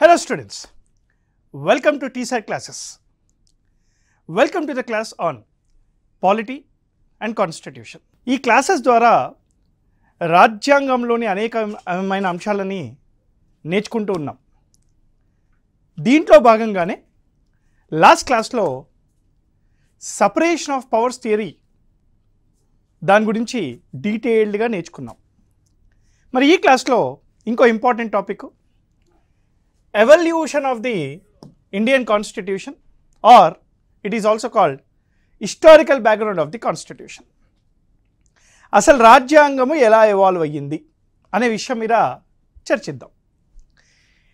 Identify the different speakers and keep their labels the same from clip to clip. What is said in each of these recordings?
Speaker 1: Hello students, welcome to TSAT classes. Welcome to the class on Polity and Constitution. ఈ classes ద్వారా రాజ్యాంగంలోని అనేకమైన అంశాలని నేర్చుకుంటూ ఉన్నాం. దీంట్లో భాగంగానే లాస్ట్ క్లాస్లో సపరేషన్ ఆఫ్ పవర్స్ థియరీ దాని గురించి డీటెయిల్డ్గా నేర్చుకున్నాం. మరి ఈ క్లాస్లో ఇంకో important topic evolution of the Indian Constitution, or it is also called historical background of the Constitution. అసలు రాజ్యాంగము ఎలా ఎవాల్వ్ అయ్యింది అనే విషయం మీద చర్చిద్దాం.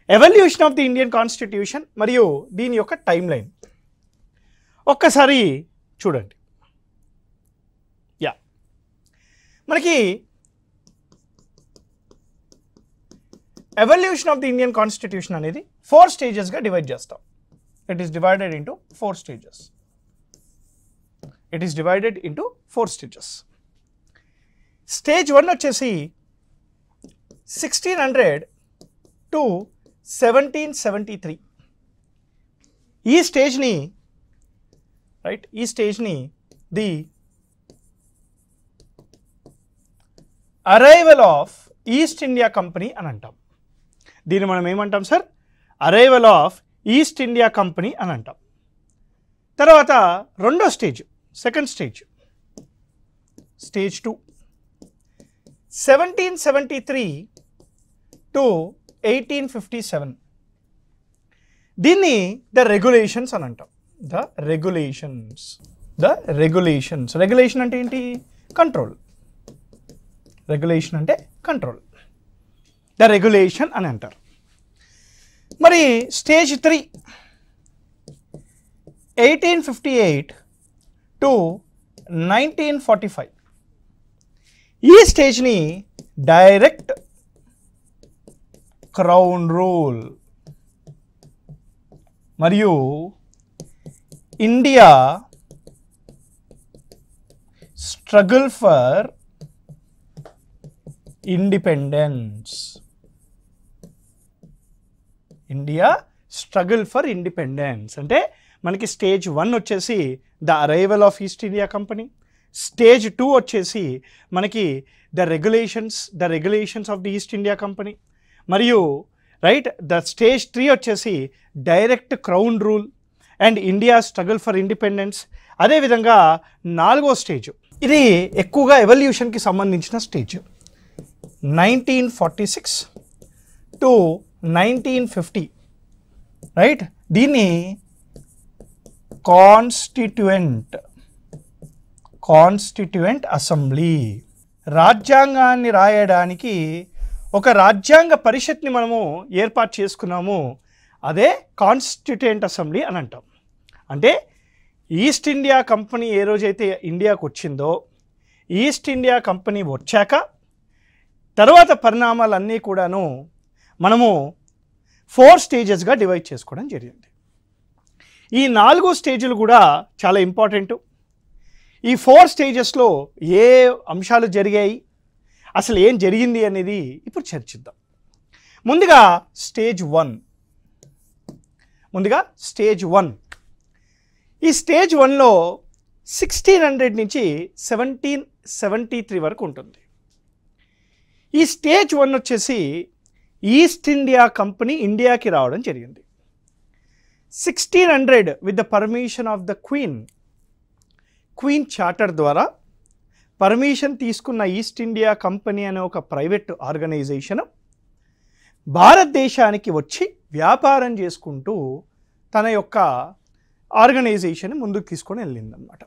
Speaker 1: Evolution of the Indian constitution మరియు దీని యొక్క టైం లైన్ ఒక్కసారి చూడండి. మనకి evolution of the Indian constitution అనేది 4 స్టేజెస్గా డివైడ్ చేస్తాం. It is divided into 4 stages. Stage 1 వచ్చేసి 1600 to 1773. ఈ స్టేజ్ని the arrival of East India company అని అంటాం. దీన్ని మనం ఏమంటాం sir? Arrival of East India company అని అంటాం. తర్వాత రెండో stage, second stage, stage 2, 1773 to 1857. దీన్ని ద రెగ్యులేషన్స్ అని అంటాం. రెగ్యులేషన్ అంటే ఏంటి? కంట్రోల్. రెగ్యులేషన్ అంటే కంట్రోల్, ద రెగ్యులేషన్ అని అంటారు. మరి స్టేజ్ 3, 1858 to 1945. ఈ స్టేజ్ని డైరెక్ట్ క్రౌన్ రూల్ మరియు ఇండియా స్ట్రగుల్ ఫర్ ఇండిపెండెన్స్. అంటే మనకి స్టేజ్ 1 వచ్చేసి the arrival of East India company, stage 2 వచ్చేసి మనకి the regulations of the east India company, మరియు ద స్టేజ్ 3 వచ్చేసి direct crown rule and India struggle for independence. అదేవిధంగా 4వ స్టేజ్, ఇది ఎక్కువగా ఎవల్యూషన్కి సంబంధించిన స్టేజ్, 1946 to 1950. దీన్ని కాన్స్టిట్యూయెంట్ అసెంబ్లీ. రాజ్యాంగాన్ని రాయడానికి ఒక రాజ్యాంగ పరిషత్ని మనము ఏర్పాటు చేసుకున్నాము. అదే కాన్స్టిట్యూయెంట్ అసెంబ్లీ అని అంటాం. అంటే ఈస్ట్ ఇండియా కంపెనీ ఏ రోజైతే ఇండియాకు వచ్చిందో, ఈస్ట్ ఇండియా కంపెనీ వచ్చాక తర్వాత పరిణామాలన్నీ కూడాను మనము 4 స్టేజెస్గా డివైడ్ చేసుకోవడం జరిగింది. ఈ 4 స్టేజ్లు కూడా చాలా ఇంపార్టెంట్. ఈ 4 స్టేజెస్లో ఏ అంశాలు జరిగాయి, అసలు ఏం జరిగింది అనేది ఇప్పుడు చర్చిద్దాం. ముందుగా స్టేజ్ 1. ఈ స్టేజ్ 1లో 1600 నుంచి 1773 వరకు ఉంటుంది. ఈ స్టేజ్ 1 వచ్చేసి ఈస్ట్ ఇండియా కంపెనీ ఇండియాకి రావడం జరిగింది. 1600 with the permission of the queen charter ద్వారా పర్మిషన్ తీసుకున్న ఈస్ట్ ఇండియా కంపెనీ అనే ఒక ప్రైవేట్ ఆర్గనైజేషన్ భారతదేశానికి వచ్చి వ్యాపారం చేసుకుంటూ తన యొక్క ఆర్గనైజేషన్ ముందుకు తీసుకొని వెళ్ళిందనమాట.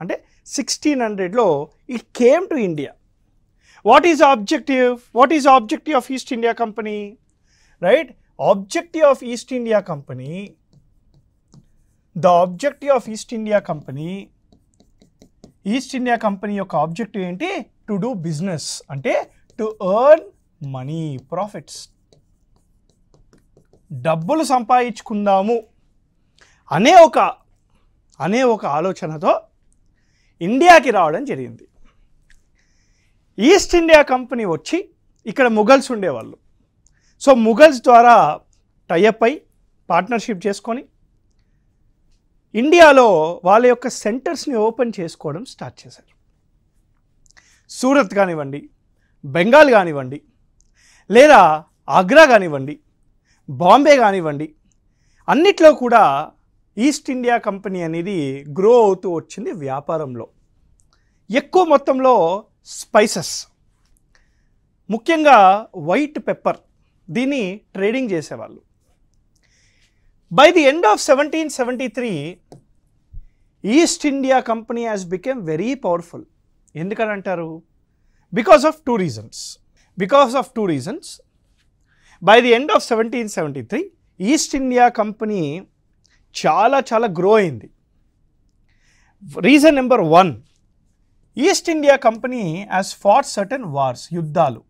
Speaker 1: అంటే 1600లో it came to India. What is the objective of East India Company? Objective of East India Company. The objective of East India Company యొక్క ఆబ్జెక్టివ్ ఏంటి? టు డూ బిజినెస్, అంటే టు ఎర్న్ మనీ, ప్రాఫిట్స్. డబ్బులు సంపాదించుకుందాము అనే ఒక ఆలోచనతో ఇండియాకి రావడం జరిగింది. ఈస్ట్ ఇండియా కంపెనీ వచ్చి ఇక్కడ ముఘల్స్ ఉండేవాళ్ళు. సో ముఘల్స్ ద్వారా టైఅప్ అయి పార్ట్నర్షిప్ చేసుకొని ఇండియాలో వాళ్ళ యొక్క సెంటర్స్ని ఓపెన్ చేసుకోవడం స్టార్ట్ చేశారు. సూరత్ కానివ్వండి, బెంగాల్ కానివ్వండి, లేదా ఆగ్రా కానివ్వండి, బాంబే కానివ్వండి, అన్నిట్లో కూడా ఈస్ట్ ఇండియా కంపెనీ అనేది గ్రో అవుతూ వచ్చింది వ్యాపారంలో. ఎక్కువ మొత్తంలో స్పైసెస్, ముఖ్యంగా వైట్ పెప్పర్, దీన్ని ట్రేడింగ్ చేసేవాళ్ళు. By the end of 1773 East India Company has become very powerful. ఎందుకని అంటారు? Because of two reasons. By the end of 1773 East India Company చాలా గ్రో అయింది. Reason number 1, East India Company has fought certain wars, యుద్ధాలు.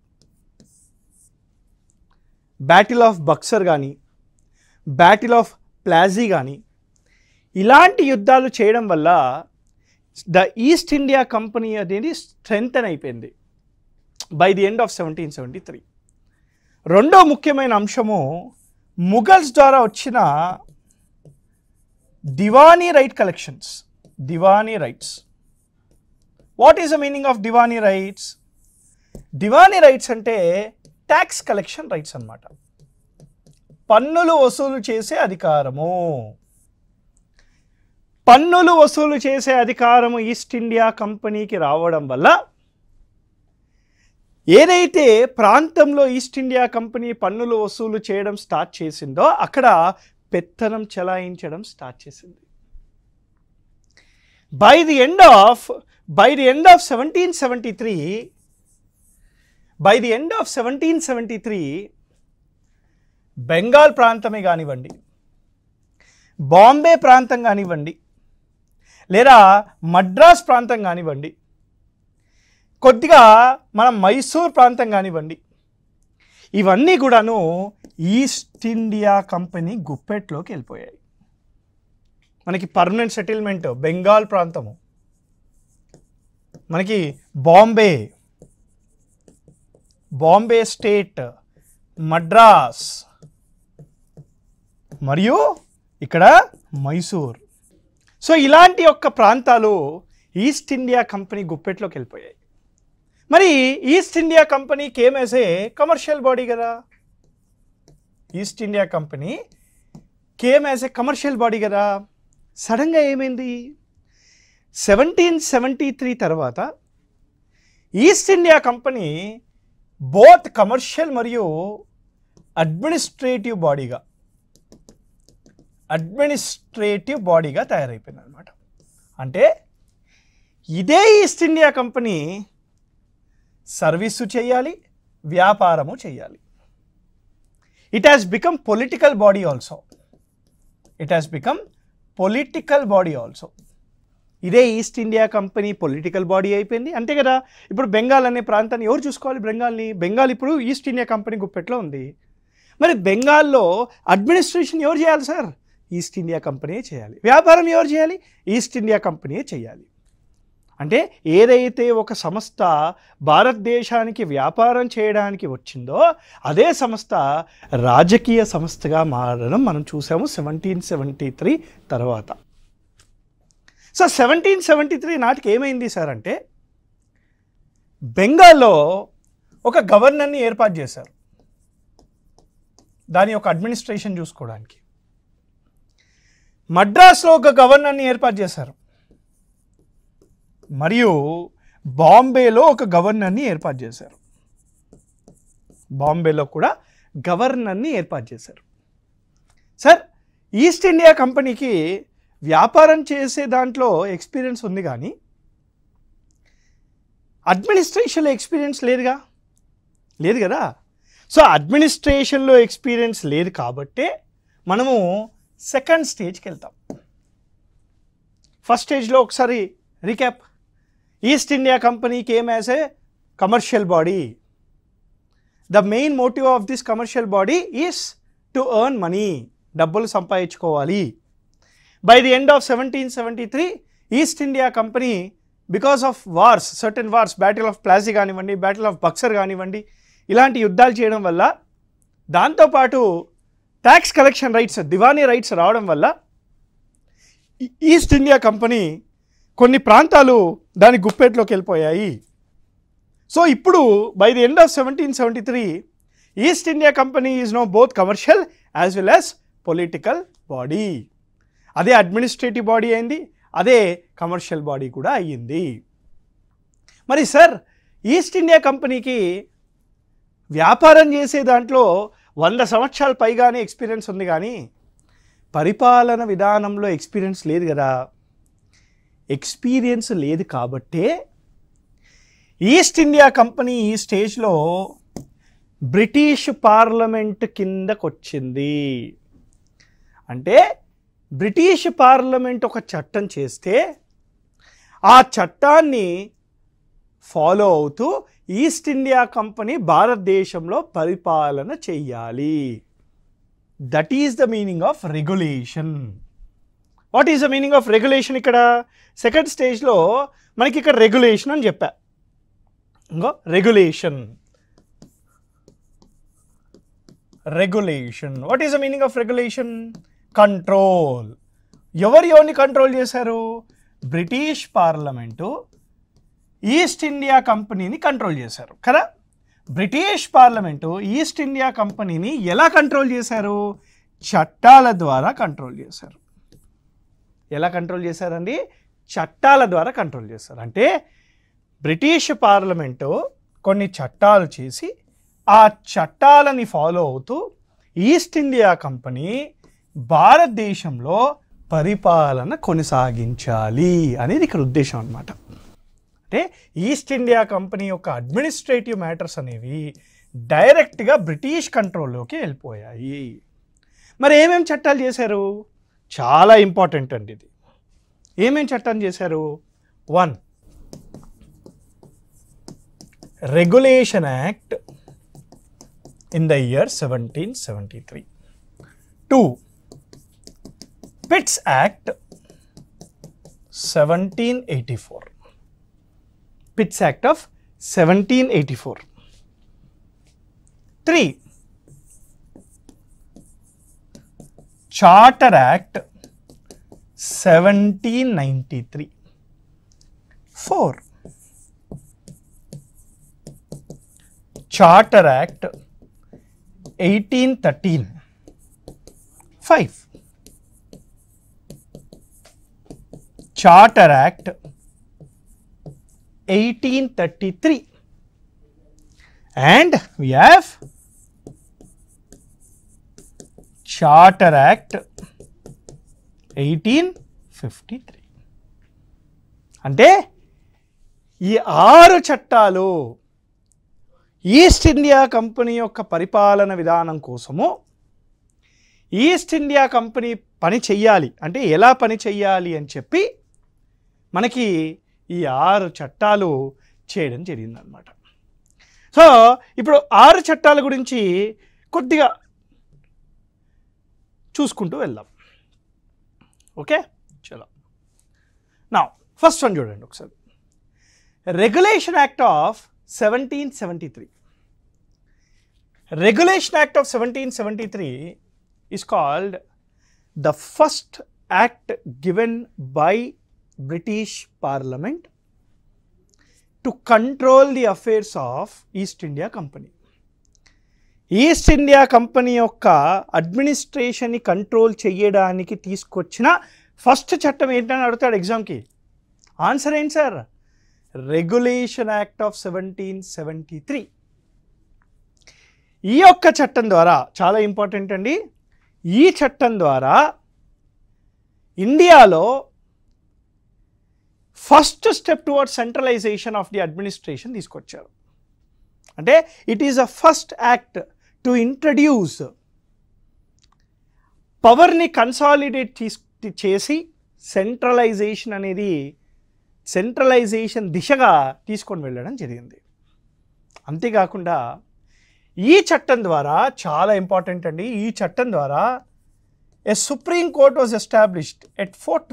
Speaker 1: Battle of Buxar కానీ, battle of Plassey కానీ, ఇలాంటి యుద్ధాలు చేయడం వల్ల ద ఈస్ట్ ఇండియా కంపెనీ అనేది స్ట్రెంగ్తన్ అయిపోయింది బై ది ఎండ్ ఆఫ్ 1773. రెండో ముఖ్యమైన అంశము ముఘల్స్ ద్వారా వచ్చిన Diwani right collections. Diwani rights. What is the meaning of Diwani rights? Diwani rights అంటే ట్యాక్స్ కలెక్షన్ రైట్స్ అన్నమాట. పన్నులు వసూలు చేసే అధికారము. పన్నులు వసూలు చేసే అధికారము ఈస్ట్ ఇండియా కంపెనీకి రావడం వల్ల ఏదైతే ప్రాంతంలో ఈస్ట్ ఇండియా కంపెనీ పన్నులు వసూలు చేయడం స్టార్ట్ చేసిందో అక్కడ పెత్తనం చెలాయించడం స్టార్ట్ చేసింది. By the end of 1773 Bengal ప్రాంతమే కానివ్వండి, బాంబే ప్రాంతం కానివ్వండి, లేదా మద్రాస్ ప్రాంతం కానివ్వండి, కొద్దిగా మన మైసూర్ ప్రాంతం కానివ్వండి, ఇవన్నీ కూడాను ఈస్ట్ ఇండియా కంపెనీ గుప్పెట్లోకి వెళ్ళిపోయాయి. మనకి పర్మనెంట్ సెటిల్మెంట్ బెంగాల్ ప్రాంతము, మనకి బాంబే స్టేట్, మద్రాస్ మరియు ఇక్కడ మైసూర్. సో ఇలాంటి యొక్క ప్రాంతాలు ఈస్ట్ ఇండియా కంపెనీ గుప్పెట్లోకి వెళ్ళిపోయాయి. మరి East India company came as a commercial body కదా. East India company came as a commercial body కదా. సడన్గా ఏమైంది? 1773 తర్వాత East India company both commercial మరియు అడ్మినిస్ట్రేటివ్ బాడీగా తయారైపోయింది అనమాట. అంటే ఇదే ఈస్ట్ ఇండియా కంపెనీ సర్వీసు చేయాలి, వ్యాపారము చేయాలి. It has become political body also. ఇదే East India company political body అయిపోయింది, అంతే కదా. ఇప్పుడు బెంగాల్ అనే ప్రాంతాన్ని ఎవరు చూసుకోవాలి? బెంగాల్ ఇప్పుడు ఈస్ట్ ఇండియా కంపెనీ గుప్పెట్లో ఉంది. మరి బెంగాల్లో అడ్మినిస్ట్రేషన్ ఎవరు చేయాలి సార్? ఈస్ట్ ఇండియా కంపెనీ చేయాలి. వ్యాపారం ఎవరు చేయాలి? ఈస్ట్ ఇండియా కంపెనీ చేయాలి. అంటే ఏదైతే ఒక సంస్థ భారతదేశానికి వ్యాపారం చేయడానికి వచ్చిందో అదే సంస్థ రాజకీయ సంస్థగా మారడం మనం చూసాము 1773 తర్వాత. సో 1773 నాటికి ఏమైంది సార్ అంటే బెంగాల్లో ఒక గవర్నర్ని ఏర్పాటు చేశారు, దాని యొక్క అడ్మినిస్ట్రేషన్ చూసుకోవడానికి. మద్రాస్లో ఒక గవర్నర్ని ఏర్పాటు చేశారు, మరియు బాంబేలో ఒక గవర్నర్ని ఏర్పాటు చేశారు. బాంబేలో కూడా గవర్నర్ని ఏర్పాటు చేశారు. సార్ ఈస్ట్ ఇండియా కంపెనీకి వ్యాపారం చేసే దాంట్లో ఎక్స్పీరియన్స్ ఉంది, కానీ అడ్మినిస్ట్రేషన్లో ఎక్స్పీరియన్స్ లేదు కదా. సో అడ్మినిస్ట్రేషన్లో ఎక్స్పీరియన్స్ లేదు కాబట్టే మనము సెకండ్ స్టేజ్కి వెళ్తాం. ఫస్ట్ స్టేజ్లో ఒకసారి recap. East India company came as a commercial body. The main motive of this commercial body is to earn money, డబ్బులు సంపాదించుకోవాలి. By the end of 1773 East India company because of wars, certain wars, battle of Plassey కానివ్వండి, battle of Buxar కానివ్వండి, ఇలాంటి యుద్ధాలు చేయడం వల్ల, దాంతోపాటు tax collection rights, Diwani rights రావడం వల్ల ఈస్ట్ ఇండియా కంపెనీ కొన్ని ప్రాంతాలు దాని గుప్పెట్లోకి వెళ్ళిపోయాయి. సో ఇప్పుడు by the end of 1773 East India Company is no both commercial as well as political body. అదే అడ్మినిస్ట్రేటివ్ బాడీ అయింది, అదే కమర్షియల్ బాడీ కూడా అయ్యింది. మరి సార్ ఈస్ట్ ఇండియా కంపెనీకి వ్యాపారం చేసే దాంట్లో 100 సంవత్సరాల పైగానే ఎక్స్పీరియన్స్ ఉంది, కానీ పరిపాలన విధానంలో ఎక్స్పీరియన్స్ లేదు కదా. ఎక్స్పీరియన్స్ లేదు కాబట్టే ఈస్ట్ ఇండియా కంపెనీ ఈ స్టేజ్లో బ్రిటిష్ పార్లమెంట్ కిందకు వచ్చింది. అంటే బ్రిటిష్ పార్లమెంట్ ఒక చట్టం చేస్తే ఆ చట్టాన్ని ఫాలో అవుతూ ఈస్ట్ ఇండియా కంపెనీ భారతదేశంలో పరిపాలన చెయ్యాలి. That is the meaning of regulation. What is the meaning of regulation? ఇక్కడ సెకండ్ స్టేజ్లో మనకి ఇక్కడ రెగ్యులేషన్ అని చెప్పా. ఇంకో regulation. Regulation, what is the meaning of regulation? Control. ఎవరిని కంట్రోల్ చేశారు? బ్రిటిష్ పార్లమెంటు ఈస్ట్ ఇండియా కంపెనీని కంట్రోల్ చేశారు కదా. బ్రిటిష్ పార్లమెంటు ఈస్ట్ ఇండియా కంపెనీని ఎలా కంట్రోల్ చేశారు? చట్టాల ద్వారా కంట్రోల్ చేశారు. ఎలా కంట్రోల్ చేశారండి? చట్టాల ద్వారా కంట్రోల్ చేశారు. అంటే బ్రిటిష్ పార్లమెంటు కొన్ని చట్టాలు చేసి ఆ చట్టాలని ఫాలో అవుతూ ఈస్ట్ ఇండియా కంపెనీ భారతదేశంలో పరిపాలన కొనసాగించాలి అనేది ఇక్కడ ఉద్దేశం అన్నమాట. అంటే ఈస్ట్ ఇండియా కంపెనీ యొక్క అడ్మినిస్ట్రేటివ్ మ్యాటర్స్ అనేవి డైరెక్ట్గా బ్రిటిష్ కంట్రోల్లోకి వెళ్ళిపోయాయి. మరి ఏమేమి చట్టాలు చేశారు? చాలా ఇంపార్టెంట్ అండి ఇది. ఏమేమి చట్టం చేశారు? 1. Regulation act in the year 1773. 2. Pitt's act 1784. Pitt's act of 1784. 3. Charter act 1793. 4. Charter act 1813. 5. Charter act 1833. And we have Charter Act 1853. అంటే ఈ 6 చట్టాలు ఈస్ట్ ఇండియా కంపెనీ యొక్క పరిపాలన విధానం కోసము ఈస్ట్ ఇండియా కంపెనీ పని చెయ్యాలి అంటే ఎలా పని చెయ్యాలి అని చెప్పి మనకి ఈ 6 చట్టాలు చేయడం జరిగిందనమాట. సో ఇప్పుడు 6 చట్టాల గురించి కొద్దిగా చూసుకుంటూ వెళ్దాం. ఓకే, చలో. నా ఫస్ట్ వన్ చూడండి ఒకసారి. Regulation act of 1773. Regulation act of 1773 is called the first act given by British Parliament to control the affairs of East India Company. East India Company యొక్క అడ్మినిస్ట్రేషన్ని కంట్రోల్ చేయడానికి తీసుకొచ్చిన ఫస్ట్ చట్టం ఏంటని అడుగుతాడు ఎగ్జామ్కి. ఆన్సర్ ఏంటి సార్? Regulation act of 1773. ఈ యొక్క చట్టం ద్వారా చాలా ఇంపార్టెంట్ అండి. ఈ చట్టం ద్వారా ఇండియాలో first step towards centralisation of the administration తీసుకొచ్చారు. అంటే it is a first act to introduce పవర్ని కన్సాలిడేట్ చేసి సెంట్రలైజేషన్ అనేది సెంట్రలైజేషన్ దిశగా తీసుకొని వెళ్ళడం జరిగింది. అంతేకాకుండా ఈ చట్టం ద్వారా చాలా ఇంపార్టెంట్ అండి. ఈ చట్టం ద్వారా a supreme court was established at Fort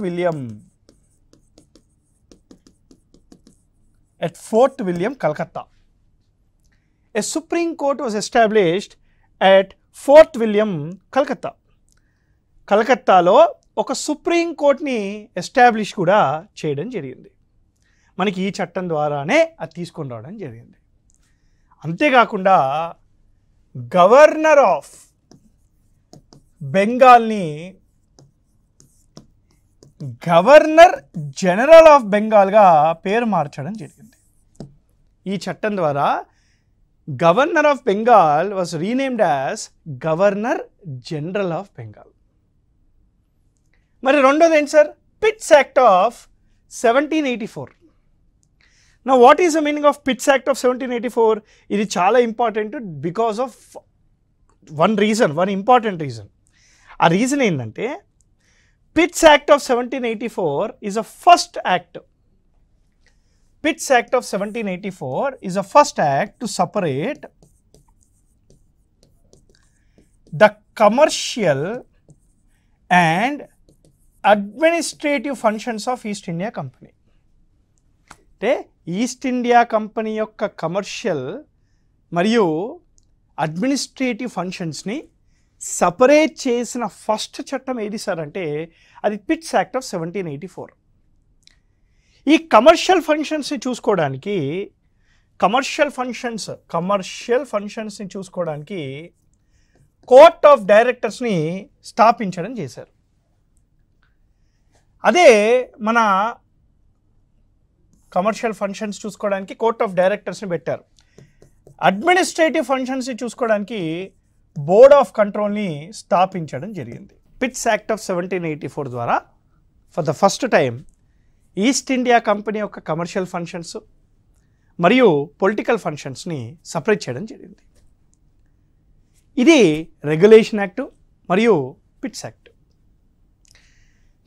Speaker 1: William, Calcutta. A Supreme Court was established at Fort William కలకత్తాలో ఒక సుప్రీం కోర్ట్ని ఎస్టాబ్లిష్ కూడా చేయడం జరిగింది. మనకి ఈ చట్టం ద్వారానే అది తీసుకొని రావడం జరిగింది. అంతేకాకుండా గవర్నర్ ఆఫ్ బెంగాల్ని గవర్నర్ జనరల్ ఆఫ్ బెంగాల్గా పేరు మార్చడం జరిగింది. ఈ చట్టం ద్వారా governor of Bengal was renamed as governor general of Bengal. మరి రెండోది ఏంటి సార్? Pitt's act of 1784. Now what is the meaning of Pitt's Act of 1784? ఇది చాలా important because of one important reason. ఆ రీజన్ ఏంటంటే Pitt's Act of 1784 is a first act. Pitt's Act of 1784 is a first act to separate the commercial and administrative functions of East India Company. అంటే east India Company యొక్క commercial మరియు administrative ఫంక్షన్స్ని separate చేసిన first చట్టం ఏది sir అంటే అది pits act of 1784. ఈ commercial ఫంక్షన్స్ని చూసుకోవడానికి కమర్షియల్ ఫంక్షన్స్ని చూసుకోవడానికి కోర్ట్ ఆఫ్ డైరెక్టర్స్ని స్థాపించడం చేశారు. అదే మన కమర్షియల్ ఫంక్షన్స్ చూసుకోవడానికి కోర్ట్ ఆఫ్ డైరెక్టర్స్ని పెట్టారు. అడ్మినిస్ట్రేటివ్ ఫంక్షన్స్ని చూసుకోవడానికి బోర్డ్ ఆఫ్ కంట్రోల్ని స్థాపించడం జరిగింది. పిట్స్ యాక్ట్ ఆఫ్ 1784 ద్వారా for the first time East India Company యొక్క కమర్షియల్ ఫంక్షన్స్ మరియు పొలిటికల్ ఫంక్షన్స్ని సపరేట్ చేయడం జరిగింది. ఇది రెగ్యులేషన్ యాక్ట్ మరియు Pitt's act.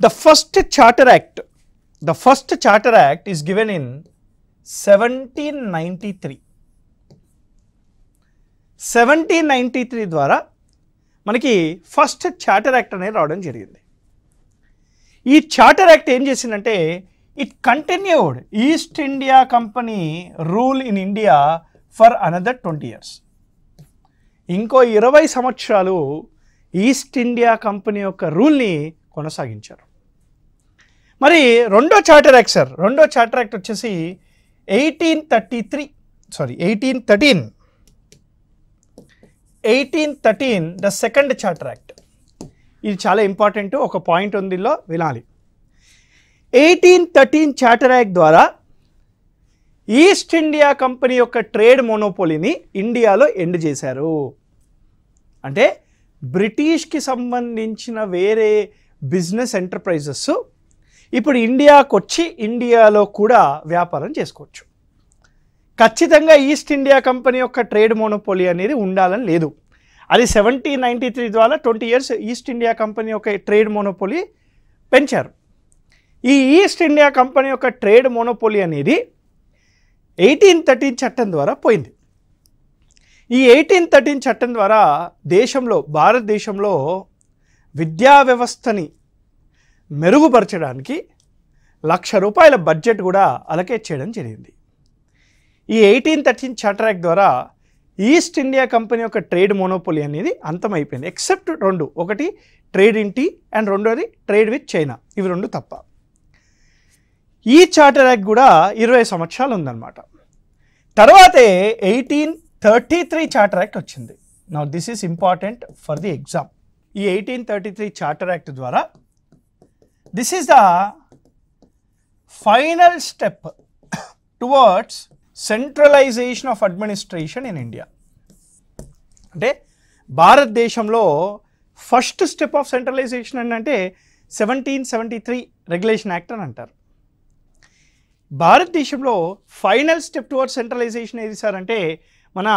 Speaker 1: The first charter act is given in 1793. 1793 ద్వారా మనకి ఫస్ట్ చార్టర్ యాక్ట్ అనేది రావడం జరిగింది. ఈ చార్టర్ యాక్ట్ ఏం చేసిందంటే it continued east India company rule in India for another 20 years. ఇంకో 20 సంవత్సరాలు ఈస్ట్ ఇండియా కంపెనీ యొక్క రూల్ని కొనసాగించారు. మరి రెండో చార్టర్ యాక్ట్ వచ్చేసి 1813 ద సెకండ్ చార్టర్ యాక్ట్. ఇది చాలా ఇంపార్టెంట్, ఒక పాయింట్ ఉంది ఇందులో వినాలి. 1813 చార్టర్ యాక్ట్ ద్వారా ఈస్ట్ ఇండియా కంపెనీ యొక్క ట్రేడ్ మోనోపోలీని ఇండియాలో ఎండ్ చేశారు. అంటే బ్రిటిష్కి సంబంధించిన వేరే బిజినెస్ ఎంటర్ప్రైజెస్ ఇప్పుడు ఇండియాకు వచ్చి ఇండియాలో కూడా వ్యాపారం చేసుకోవచ్చు. ఖచ్చితంగా ఈస్ట్ ఇండియా కంపెనీ యొక్క ట్రేడ్ మోనోపోలీ అనేది ఉండాలని లేదు. అది 1793 ద్వారా 20 years ఈస్ట్ ఇండియా కంపెనీ యొక్క ట్రేడ్ మోనోపోలీ పెంచారు. ఈ ఈస్ట్ ఇండియా కంపెనీ యొక్క ట్రేడ్ మోనోపోలీ అనేది 1813 చట్టం ద్వారా పోయింది. ఈ 1813 చట్టం ద్వారా భారతదేశంలో విద్యా వ్యవస్థని మెరుగుపరచడానికి ₹1,00,000 బడ్జెట్ కూడా అలకేట్ చేయడం జరిగింది. ఈ 1813 చార్టర్ యాక్ట్ ద్వారా ఈస్ట్ ఇండియా కంపెనీ యొక్క ట్రేడ్ మోనోపోలీ అనేది అంతమైపోయింది. ఎక్సెప్ట్ రెండు, ఒకటి ట్రేడ్ ఇన్ టీ అండ్ రెండోది ట్రేడ్ విత్ చైనా. ఇవి రెండు తప్ప. ఈ చార్టర్ యాక్ట్ కూడా 20 సంవత్సరాలు ఉందన్నమాట. తర్వాతే 1833 చార్టర్ యాక్ట్ వచ్చింది. Now this is important for the exam. ఈ 1833 చార్టర్ యాక్ట్ ద్వారా this is the final step towards centralisation of administration in India. అంటే భారతదేశంలో ఫస్ట్ స్టెప్ ఆఫ్ సెంట్రలైజేషన్ అంటే 1773 రెగ్యులేషన్ యాక్ట్ అని అంటారు. భారతదేశంలో ఫైనల్ స్టెప్ టువర్డ్స్ సెంట్రలైజేషన్ ఏది సార్ అంటే మన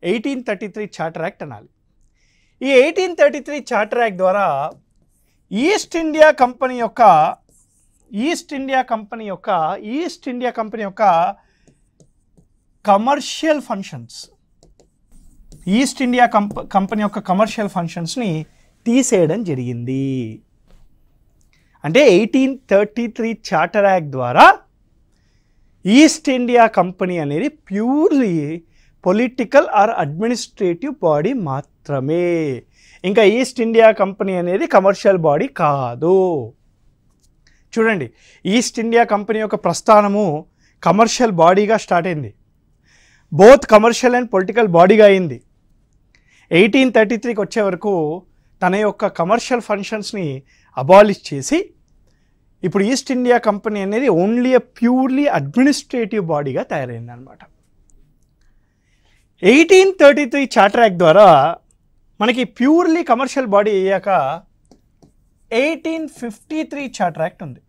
Speaker 1: 1833 చార్టర్ యాక్ట్ అనాలి. ఈ 1833 చార్టర్ యాక్ట్ ద్వారా ఈస్ట్ ఇండియా కంపెనీ యొక్క commercial functions, East India Company యొక్క కమర్షియల్ ఫంక్షన్స్ని తీసేయడం జరిగింది. అంటే 1833 చార్టర్ యాక్ట్ ద్వారా ఈస్ట్ ఇండియా కంపెనీ అనేది purely political or administrative body మాత్రమే. మాత్రమే. ఇంకా ఈస్ట్ ఇండియా కంపెనీ అనేది కమర్షియల్ బాడీ కాదు. చూడండి, ఈస్ట్ ఇండియా కంపెనీ యొక్క ప్రస్థానము కమర్షియల్ బాడీగా స్టార్ట్ అయింది, బోత్ కమర్షియల్ అండ్ పొలిటికల్ బాడీగా అయింది. 1833కి వచ్చే వరకు తన యొక్క కమర్షియల్ ఫంక్షన్స్ని అబాలిష్ చేసి ఇప్పుడు ఈస్ట్ ఇండియా కంపెనీ అనేది ఓన్లీ ప్యూర్లీ అడ్మినిస్ట్రేటివ్ బాడీగా తయారైంది అనమాట. 1833 చార్టర్ యాక్ట్ ద్వారా మనకి ప్యూర్లీ కమర్షియల్ బాడీ అయ్యాక 1853 చార్టర్ యాక్ట్ ఉంది.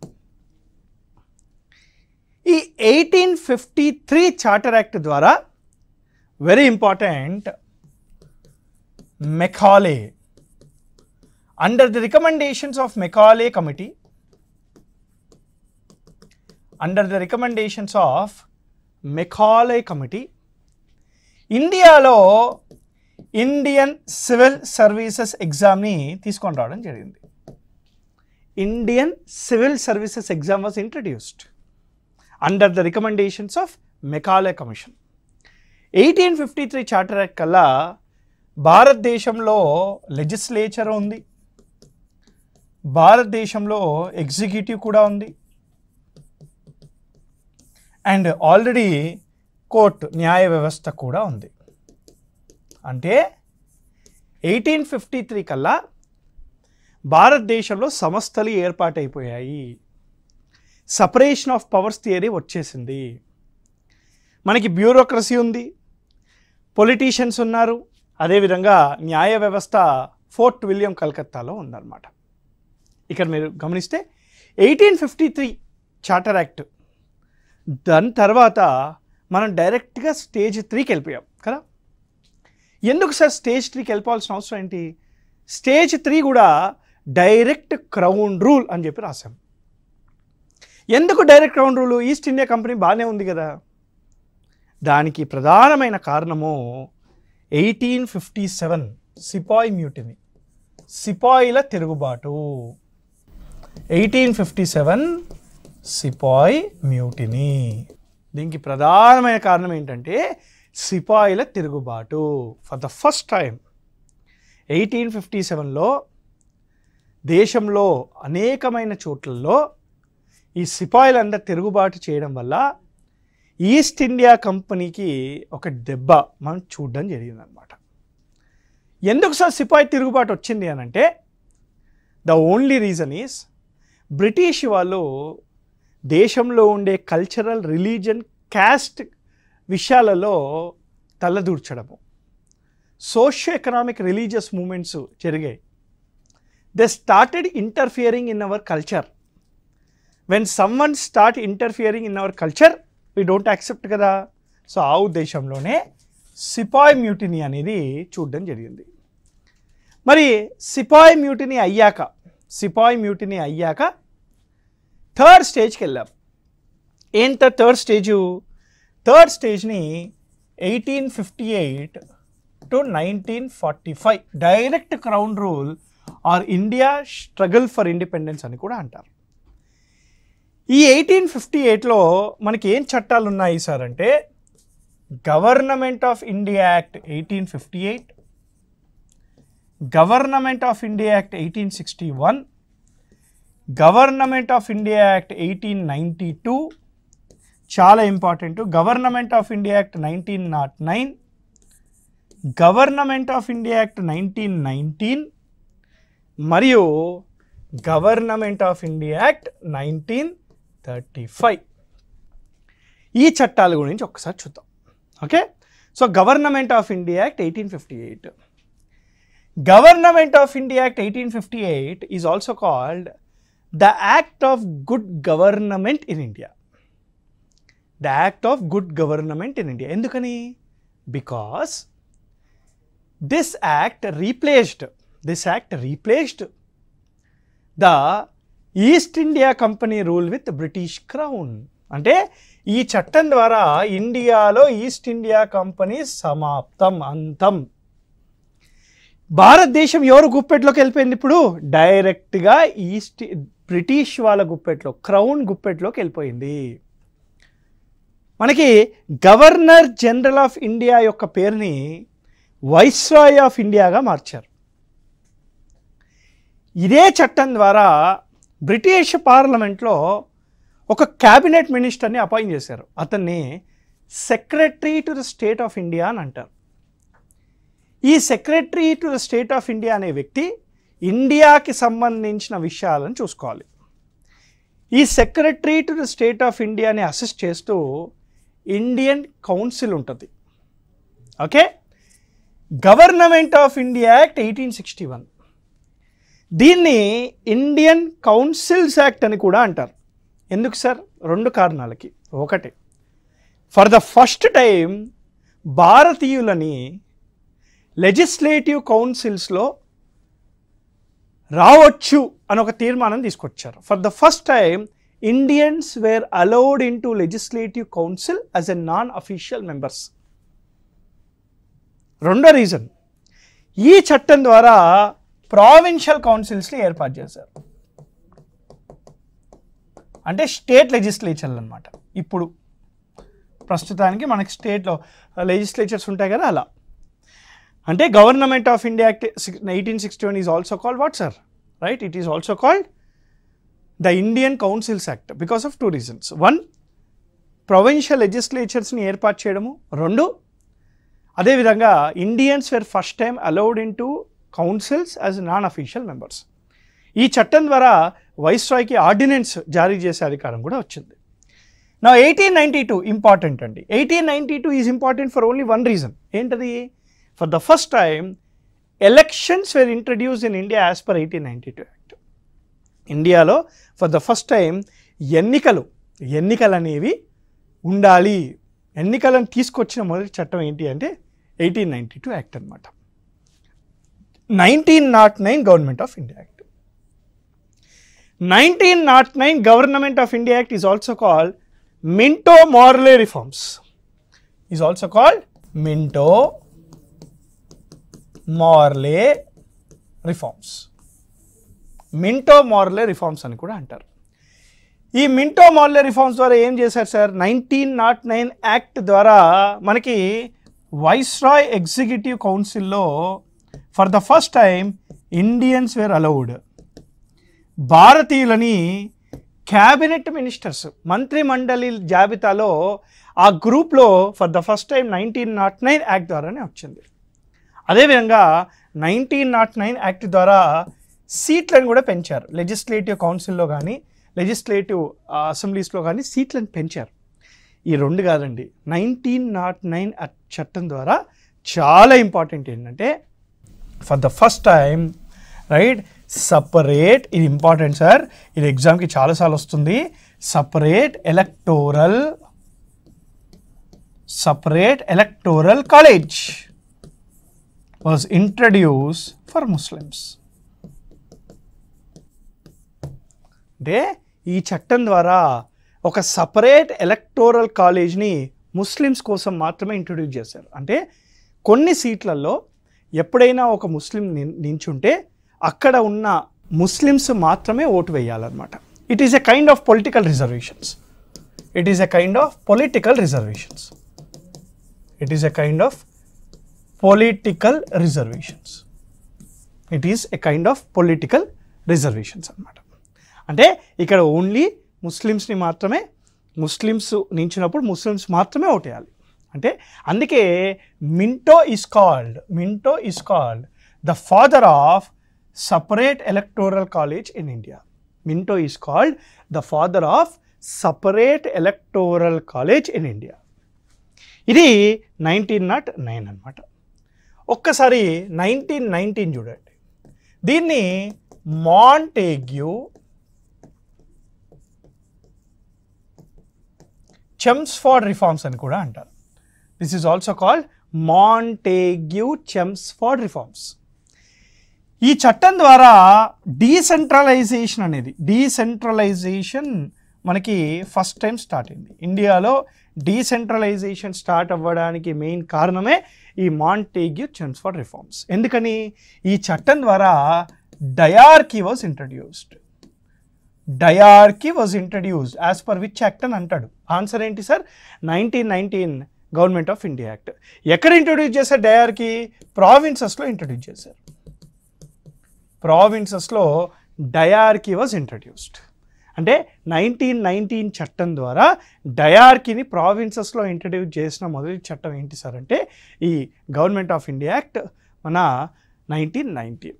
Speaker 1: ఈ 1853 చార్టర్ యాక్ట్ ద్వారా very important, Macaulay, under the recommendations of Macaulay committee, ఇండియాలో ఇండియన్ సివిల్ సర్వీసెస్ ఎగ్జామ్ని తీసుకొని రావడం జరిగింది. Indian civil services exam was introduced under the recommendations of Macaulay commission. 1853 charter act కల్లా భారతదేశంలో లెజిస్లేచర్ ఉంది, భారతదేశంలో ఎగ్జిక్యూటివ్ కూడా ఉంది, అండ్ ఆల్రెడీ కోర్టు న్యాయ వ్యవస్థ కూడా ఉంది. అంటే 1853 కల్లా భారతదేశంలో సంస్థలు ఏర్పాటైపోయాయి, సపరేషన్ ఆఫ్ పవర్స్ థియరీ వచ్చేసింది, మనకి బ్యూరోక్రసీ ఉంది, పొలిటీషియన్స్ ఉన్నారు, అదేవిధంగా న్యాయ వ్యవస్థ ఫోర్ట్ విలియం కలకత్తాలో ఉందన్నమాట. ఇక్కడ మీరు గమనిస్తే 1853 చార్టర్ యాక్ట్, దాని తర్వాత మనం డైరెక్ట్గా స్టేజ్ 3కి వెళ్ళిపోయాం కదా. ఎందుకు సార్ స్టేజ్ 3కి వెళ్ళిపోవాల్సిన అవసరం ఏంటి? స్టేజ్ 3 కూడా డైరెక్ట్ క్రౌన్ రూల్ అని చెప్పి రాశాం. ఎందుకు direct crown rule? East India company బాగానే ఉంది కదా. దానికి ప్రధానమైన కారణము 1857 సిపాయి మ్యూటినీ, సిపాయిల తిరుగుబాటు. 1857 సిపాయి మ్యూటినీ. దీనికి ప్రధానమైన కారణం ఏంటంటే సిపాయిల తిరుగుబాటు. ఫర్ ద ఫస్ట్ టైం 1857లో దేశంలో అనేకమైన చోట్లలో ఈ సిపాయిలందరూ తిరుగుబాటు చేయడం వల్ల ఈస్ట్ ఇండియా కంపెనీకి ఒక దెబ్బ మనం చూడడం జరిగిందనమాట. ఎందుకు సార్ సిపాయి తిరుగుబాటు వచ్చింది అని అంటే, the only reason is British వాళ్ళు దేశంలో ఉండే కల్చరల్, రిలీజియన్, క్యాస్ట్ విషయాలలో తలదూర్చడము, సోషియో ఎకనామిక్ రిలీజియస్ మూమెంట్స్ జరిగాయి. They started interfering in our culture. When someone start interfering in our culture we don't accept కదా. సో ఆ ఉద్దేశంలోనే సిపాయి మ్యూటినీ అనేది చూడడం జరిగింది. మరి సిపాయి మ్యూటినీ అయ్యాక థర్డ్ స్టేజ్కి వెళ్ళాం. ఏంట థర్డ్ స్టేజు? థర్డ్ స్టేజ్ని 1858 to 1945 direct crown rule or India struggle for independence అని కూడా అంటారు. ఈ 1858లో మనకి ఏం చట్టాలు ఉన్నాయి సార్ అంటే, government of India act 1858, government of India act 1861, government of India act 1892, చాలా important, government of India act 1909, government of India act 1919 మరియు గవర్నమెంట్ ఆఫ్ ఇండియా యాక్ట్ 1935. ఈ చట్టాల గురించి ఒక్కసారి చూద్దాం. Okay, so government of India act 1858. Government of India act 1858 is also called the act of good government in India. The act of good government in India. ఎందుకని? Because this act replaced the East India company rule with British crown. అంటే ఈ చట్టం ద్వారా ఇండియాలో east India company సమాప్తం, అంతం. భారతదేశం ఎవరు గుప్పెట్లోకి వెళ్ళిపోయింది? ఇప్పుడు డైరెక్ట్గా బ్రిటిష్ వాళ్ళ గుప్పెట్లో, క్రౌన్ గుప్పెట్లోకి వెళ్ళిపోయింది. మనకి గవర్నర్ జనరల్ ఆఫ్ ఇండియా యొక్క పేరుని వైస్రాయ్ ఆఫ్ ఇండియాగా మార్చారు. ఇదే చట్టం ద్వారా బ్రిటిష్ పార్లమెంట్లో ఒక క్యాబినెట్ మినిస్టర్ని అపాయింట్ చేశారు. అతన్ని secretary to the state of India అని అంటారు. ఈ secretary to the state of India అనే వ్యక్తి ఇండియాకి సంబంధించిన విషయాలను చూసుకోవాలి. ఈ secretary to the state of ఇండియాని అసిస్ట్ చేస్తూ ఇండియన్ కౌన్సిల్ ఉంటుంది. Okay, government of India act 1861, దీన్ని ఇండియన్ కౌన్సిల్స్ యాక్ట్ అని కూడా అంటారు. ఎందుకు సార్? 2 కారణాలకి. ఒకటి, ఫర్ ద ఫస్ట్ టైం భారతీయులని లెజిస్లేటివ్ కౌన్సిల్స్లో రావచ్చు అని ఒక తీర్మానం తీసుకొచ్చారు. For the first time Indians were allowed in to legislative council as a non official members. రెండో రీజన్, ఈ చట్టం ద్వారా ప్రావిన్షియల్ కౌన్సిల్స్ని ఏర్పాటు చేశారు. అంటే స్టేట్ లెజిస్లేచర్లు అనమాట. ఇప్పుడు ప్రస్తుతానికి మనకి స్టేట్లో లెజిస్లేచర్స్ ఉంటాయి కదా, అలా. అంటే government of India act 1861 is also called what sir? Right, it is also called the Indian councils act because of 2 reasons. 1, provincial లెజిస్లేచర్స్ని ఏర్పాటు చేయడము. 2, అదేవిధంగా Indians were first time allowed in to councils as non official members. ఈ చట్టం ద్వారా వైస్రాయ్కి ordinance జారీ చేసే అధికారం కూడా వచ్చింది. నా 1892 ఇంపార్టెంట్ అండి. 1892 is important for only 1 reason. ఏంటది? For the first time elections were introduced in India as per 1892 act. ఇండియాలో ఫర్ ద ఫస్ట్ టైం ఎన్నికలు అనేవి ఉండాలి. ఎన్నికలను తీసుకొచ్చిన మొదటి చట్టం ఏంటి అంటే 1892 యాక్ట్ అనమాట. 1909 government of India act. 1909 government of India act is also called Minto మార్లే reforms. Is also called Minto మార్లే reforms. Minto మార్లే reforms అని కూడా అంటారు. ఈ మింటో మార్లే రిఫార్మ్స్ ద్వారా ఏం చేశారు సార్? 1909 యాక్ట్ ద్వారా మనకి వైస్రాయ్ ఎగ్జిక్యూటివ్ కౌన్సిల్లో for the first time Indians were allowed. భారతీయులని క్యాబినెట్ మినిస్టర్స్, మంత్రి మండలి జాబితాలో ఆ గ్రూప్లో for the first time 1909 act ద్వారానే వచ్చింది. అదేవిధంగా 1909 యాక్ట్ ద్వారా సీట్లను కూడా పెంచారు. లెజిస్లేటివ్ కౌన్సిల్లో కానీ లెజిస్లేటివ్ అసెంబ్లీస్లో కానీ సీట్లను పెంచారు. ఈ 2 కాదండి, 1909 చట్టం ద్వారా చాలా ఇంపార్టెంట్ ఏంటంటే for the first time right separate, ఇది ఇంపార్టెంట్ సార్, ఇది ఎగ్జామ్కి చాలాసార్లు వస్తుంది. Separate electoral college was introduce for Muslims. అంటే ఈ చట్టం ద్వారా ఒక సపరేట్ ఎలక్టోరల్ కాలేజ్ని ముస్లిమ్స్ కోసం మాత్రమే ఇంట్రడ్యూస్ చేశారు. అంటే కొన్ని సీట్లలో ఎప్పుడైనా ఒక ముస్లిం నించుంటే అక్కడ ఉన్న ముస్లిమ్స్ మాత్రమే ఓటు వేయాలన్నమాట. It is a kind of political reservations. It is a kind of political reservations. It is a kind of political reservations. It is a kind of political reservations అనమాట. అంటే ఇక్కడ ఓన్లీ ముస్లిమ్స్ని మాత్రమే, Muslims నించినప్పుడు Muslims మాత్రమే ఓటేయాలి. అంటే అందుకే Minto is called the father of separate electoral college in India. Minto is called the father of separate electoral college in India. ఇది 1909 అనమాట. ఒక్కసారి 1919 చూడండి. దీన్ని మాంటేగ్యూ చెమ్స్ఫోర్డ్ రిఫార్మ్స్ అని కూడా అంటారు. This is also called Montagu Chelmsford reforms. ఈ చట్టం ద్వారా డీసెంట్రలైజేషన్ మనకి ఫస్ట్ టైం స్టార్ట్ అయింది. ఇండియాలో డీసెంట్రలైజేషన్ స్టార్ట్ అవ్వడానికి మెయిన్ కారణమే ఈ మాంటేగ్యూ చెమ్స్ఫోర్డ్ రిఫార్మ్స్. ఎందుకని? ఈ చట్టం ద్వారా dyarchy was introduced. As per which act అని అంటాడు. ఆన్సర్ ఏంటి sir? 1919 government of India act. ఎక్కడ ఇంట్రొడ్యూస్ చేశారు డయార్కి? ప్రావిన్సెస్లో ఇంట్రొడ్యూస్ చేశారు. ప్రావిన్సెస్లో డయార్కీ వాజ్ ఇంట్రడ్యూస్డ్. అంటే 1919 చట్టం ద్వారా డయార్కీని ప్రావిన్సెస్లో ఇంట్రడ్యూస్ చేసిన మొదటి చట్టం ఏంటి సార్ అంటే ఈ గవర్నమెంట్ ఆఫ్ ఇండియా యాక్ట్ మన 1919.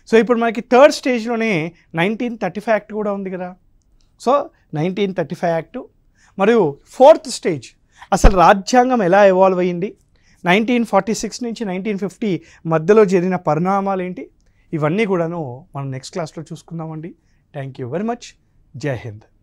Speaker 1: సో ఇప్పుడు మనకి థర్డ్ స్టేజ్లోనే 1935 యాక్ట్ కూడా ఉంది కదా. సో 1935 యాక్టు మరియు ఫోర్త్ స్టేజ్ అసలు రాజ్యాంగం ఎలా ఎవాల్వ్ అయ్యింది, 1946 నుంచి 1950 మధ్యలో జరిగిన పరిణామాలు ఏంటి, ఇవన్నీ కూడాను మనం నెక్స్ట్ క్లాస్లో చూసుకుందామండి. Thank you very much. జై హింద్.